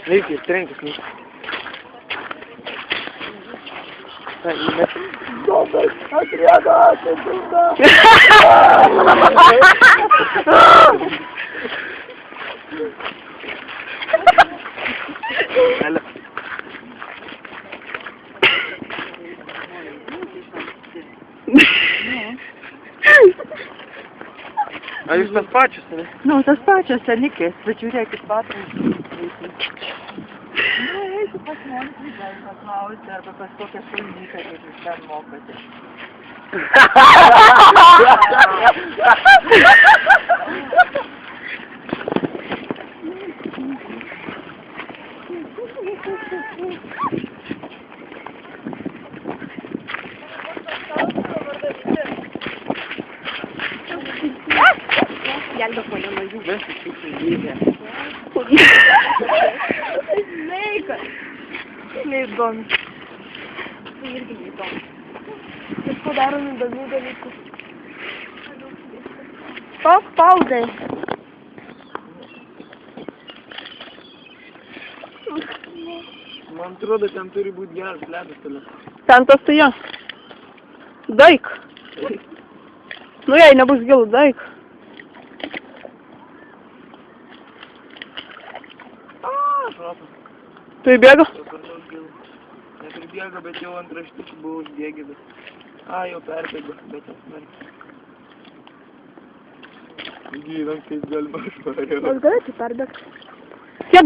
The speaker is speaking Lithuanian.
Reikia, trenkis, nu. Dobas, atrieda, atrieda. A jūs tas pačios, ne? Nu, tas pačios senikės, bet žiūrėkit, patrai. Nu, eisiu pas žmonės vidai paklausti, arba pas kokią šulnyką, kaip jūs ten mokote. Geldo po nuo jų. Vesti kaip įvykę. Sveikas. Neįdomu. Tai irgi neįdomu. Kažko darom įdomių dalykų. Paspaudai. Man atrodo, ten turi būti geras ledas toliau. Ten tas tai jo. Daik. Nu, jei nebus gilų, daik. Tai bėga? Nepribėga, bet jau ant raštukų buvo užbėgę, bet... Jau perbėgo, bet apsmerkė. Gyvenam, kaip galima švariau. Aš galėčiau perbėgti. Kiek